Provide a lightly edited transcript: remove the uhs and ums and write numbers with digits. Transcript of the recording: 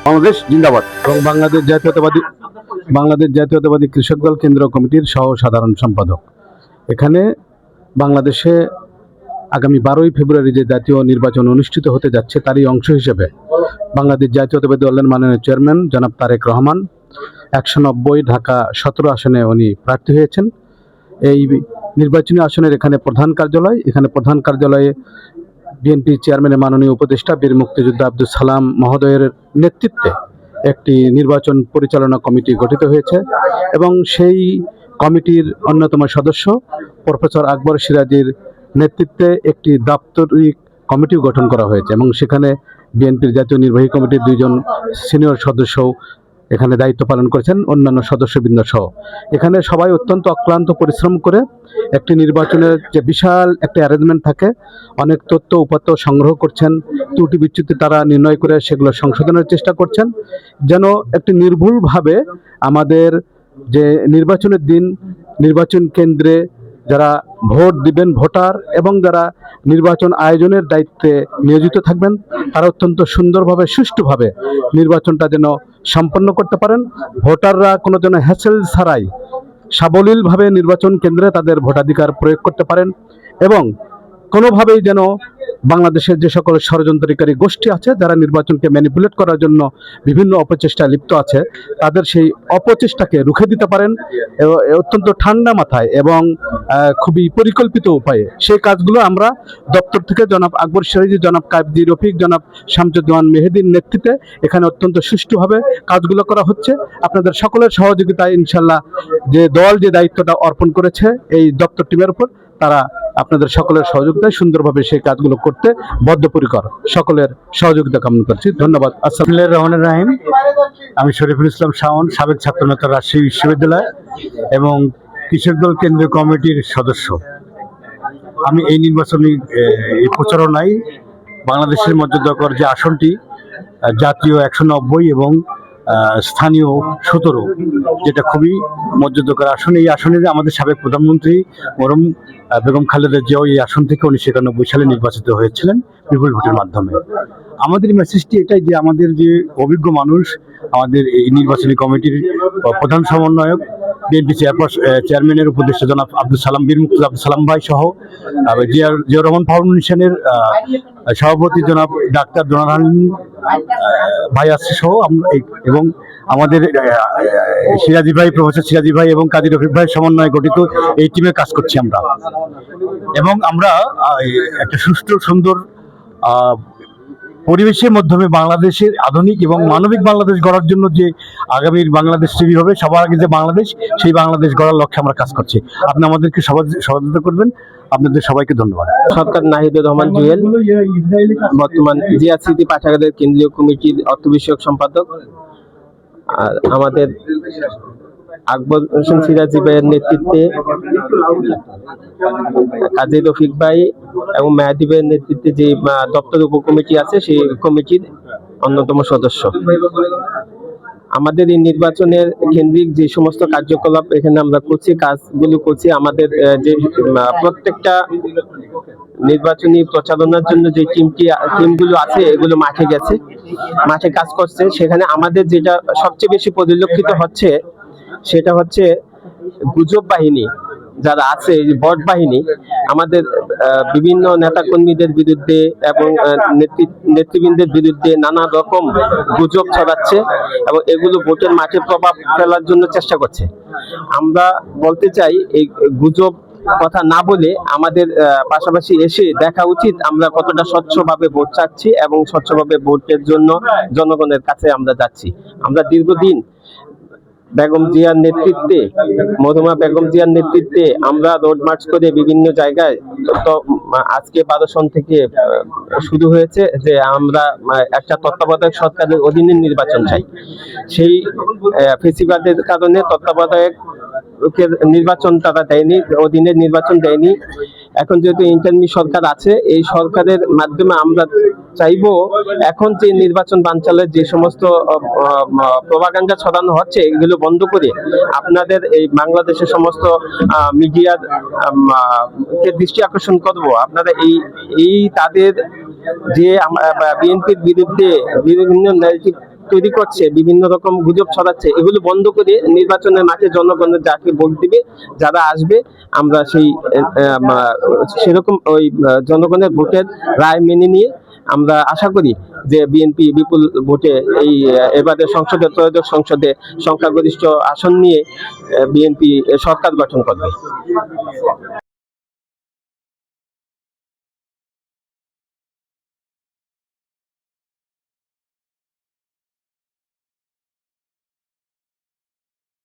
বাংলাদেশ জিন্দাবাদ। এবং বাংলাদেশ জাতীয়তাবাদী কৃষক দল কেন্দ্রীয় কমিটির সহ সাধারণ সম্পাদক। এখানে বাংলাদেশে আগামী 12ই ফেব্রুয়ারি যে জাতীয় নির্বাচন অনুষ্ঠিত হতে যাচ্ছে তারই অংশ হিসেবে বাংলাদেশ জাতীয়তাবাদী দলের মাননীয় চেয়ারম্যান জনাব তারেক রহমান 190 ঢাকা 17 আসনে উনি প্রার্থী হয়েছেন। এই নির্বাচনী আসনের এখানে প্রধান কার্যালয়ে বিএনপি চেয়ারম্যানের মাননীয় উপদেষ্টা বীর মুক্তিযোদ্ধা আব্দুল সালাম মহোদয়ের নেতৃত্বে একটি নির্বাচন পরিচালনা কমিটি গঠিত হয়েছে এবং সেই কমিটির অন্যতম সদস্য প্রফেসর আকবর সিরাজির নেতৃত্বে একটি দাপ্তরিক কমিটিও গঠন করা হয়েছে এবং সেখানে বিএনপির জাতীয় নির্বাহী কমিটির 2 জন সিনিয়র সদস্য এখানে দায়িত্ব পালন করেছেন, অন্যান্য সদস্যবৃন্দ সহ। এখানে সবাই অত্যন্ত অক্লান্ত পরিশ্রম করে একটি নির্বাচনের যে বিশাল একটা অ্যারেঞ্জমেন্ট থাকে, অনেক তথ্য উপাত্ত সংগ্রহ করছেন, ত্রুটি বিচ্যুতি তারা নির্ণয় করে সেগুলো সংশোধনের চেষ্টা করছেন, যেন একটি নির্ভুলভাবে আমাদের যে নির্বাচনের দিন নির্বাচন কেন্দ্রে যারা ভোট দিবেন ভোটার এবং যারা নির্বাচন আয়োজনের দায়িত্বে নিয়োজিত থাকবেন তারা অত্যন্ত সুন্দরভাবে সুষ্ঠুভাবে নির্বাচনটা যেন সম্পন্ন করতে পারেন। ভোটাররা কোনো যেন হ্যাসেল ছাড়াই সাবলীলভাবে নির্বাচন কেন্দ্রে তাদের ভোটাধিকার প্রয়োগ করতে পারেন এবং কোনোভাবেই যেন বাংলাদেশের যে সকল ষড়যন্ত্রকারী গোষ্ঠী আছে যারা নির্বাচনকে ম্যানিপুলেট করার জন্য বিভিন্ন অপচেষ্টায় লিপ্ত আছে তাদের সেই অপচেষ্টাকে রুখে দিতে পারেন অত্যন্ত ঠান্ডা মাথায় এবং খুবই পরিকল্পিত উপায়ে। সেই কাজগুলো আমরা দপ্তর থেকে জনাব আকবর সিরাজি, জনাব কায়েদী রফিক, জনাব শামসুজ্জামান মেহেদীর নেতৃত্বে এখানে অত্যন্ত সুষ্ঠুভাবে কাজগুলো করা হচ্ছে। আপনাদের সকলের সহযোগিতায় ইনশাল্লাহ যে দল যে দায়িত্বটা অর্পণ করেছে এই দপ্তর টিমের উপর, তারা আপনাদের সকলের সহযোগিতায় সুন্দরভাবে সেই কাজগুলো করতে বদ্ধপরিকর। সকলের সহযোগিতা কামনা করছি। ধন্যবাদ। আসসালামু রহমানির রহিম। আমি শরীফুল ইসলাম শাওন, সাবেক ছাত্রনেতা, রাজশাহী বিশ্ববিদ্যালয় এবং কৃষক দল কেন্দ্রীয় কমিটির সদস্য। আমি এই নির্বাচনী প্রচারণায় বাংলাদেশের মর্যাদাকর যে আসনটি জাতীয় 190 এবং স্থানীয় 17, যেটা খুবই মর্যাদাকর আসন, এই আসনে আমাদের সাবেক প্রধানমন্ত্রী মরহুম বেগম খালেদা জিয়া এই আসন থেকে 1991 সালে নির্বাচিত হয়েছিলেন বিপুল ভোটের মাধ্যমে। আমাদের মেসেজটি এটাই যে আমাদের যে অভিজ্ঞ মানুষ, আমাদের এই নির্বাচনী কমিটির প্রধান সমন্বয়ক বিএনপি চেয়ারম্যানের উপদেষ্টা জনাব আব্দুল সালাম, বীর মুক্তিযোদ্ধা আব্দুল সালাম ভাই সহ জিয়া রহমান ফাউন্ডেশনের সভাপতি জনাব ডাক্তার জোনাল ভাই আছে সহ এবং আমাদের সিরাজি ভাই, প্রফেসর সিরাজি ভাই এবং কাজী রফিক ভাই সমন্বয়ে গঠিত এই টিমে কাজ করছি আমরা। এবং আমরা একটা সুষ্ঠু সুন্দর পরিবেশের মাধ্যমে বাংলাদেশের আধুনিক এবং মানবিক বাংলাদেশ গড়ার জন্য যে আগামীর বাংলাদেশ তৈরি হবে, সবার আগে যে বাংলাদেশ, সেই বাংলাদেশ গড়ার লক্ষ্যে আমরা কাজ করছি। আপনি আমাদেরকে সহযোগিতা করবেন। আপনাদের সবাইকে ধন্যবাদ। সরকার নাহিদুর রহমান জুয়েল, বর্তমান জিয়া স্মৃতি পাঠাগারের কেন্দ্রীয় কমিটির অর্থ বিষয়ক সম্পাদক। আর আমাদের আকবর হোসেন সিরাজি ভাইয়ের নেতৃত্বে কাজী রফিক ভাই এবং মেহেদী ভাইয়ের নেতৃত্বে যে দপ্তর উপকমিটি আছে সেই কমিটির অন্যতম সদস্য। আমাদের এই নির্বাচনের কেন্দ্রিক যে সমস্ত কার্যকলাপ এখানে আমরা করছি, কাজগুলো করছি, আমাদের যে প্রত্যেকটা নির্বাচনী প্রচারণার জন্য যে টিমগুলো আছে এগুলো মাঠে গেছে, মাঠে কাজ করছে। সেখানে আমাদের যেটা সবচেয়ে বেশি পরিলক্ষিত হচ্ছে সেটা হচ্ছে গুজব বাহিনী যারা আছে, বট বাহিনী আমাদের বিভিন্ন নেতাকর্মীদের বিরুদ্ধে এবং নেতৃবৃন্দের বিরুদ্ধে নানা রকম গুজব ছড়াচ্ছে এবং এগুলো ভোটের মাঠে প্রভাব ফেলার জন্য চেষ্টা করছে। আমরা বলতে চাই এই গুজব কথা না বলে আমাদের পাশাপাশি এসে দেখা উচিত আমরা কতটা স্বচ্ছভাবে ভোট চাচ্ছি এবং স্বচ্ছভাবে ভোটের জন্য জনগণের কাছে আমরা যাচ্ছি। আমরা দীর্ঘদিন বেগম জিয়ার নেতৃত্বে, মধুমা বেগম জিয়ার নেতৃত্বে আমরা রোড মার্চ করে বিভিন্ন জায়গায়, তো আজকে 12 সন থেকে শুরু হয়েছে যে আমরা একটা তত্ত্বাবধায়ক সরকারের অধীনে নির্বাচন চাই। সেই ফেসিবাদের কারণে তত্ত্বাবধায়ক নির্বাচন তারা দেয়নি, অধীনে নির্বাচন দেয়নি। এখন যেহেতু ইন্টারিম সরকার আছে, এই সরকারের মাধ্যমে আমরা চাইবো এখন যে নির্বাচন বানচালের যে সমস্ত প্রপাগান্ডা ছড়ানো হচ্ছে এগুলো বন্ধ করে আপনাদের এই বাংলাদেশের সমস্ত মিডিয়ার দৃষ্টি আকর্ষণ করব। আপনারা এই তাদের যে বিএনপির বিরুদ্ধে বিভিন্ন তৈরি করছে, বিভিন্ন রকম গুজব ছড়াচ্ছে, এগুলো বন্ধ করে নির্বাচনের মাঠে জনগণের যাকে ভোট দিবে, যারা আসবে, আমরা সেই সেরকম ওই জনগণের ভোটের রায় মেনে নিয়ে আমরা আশা করি যে বিএনপি বিপুল ভোটে এই এবারে সংসদে, ত্রয়োদশ সংসদে সংখ্যাগরিষ্ঠ আসন নিয়ে বিএনপি সরকার গঠন করবে।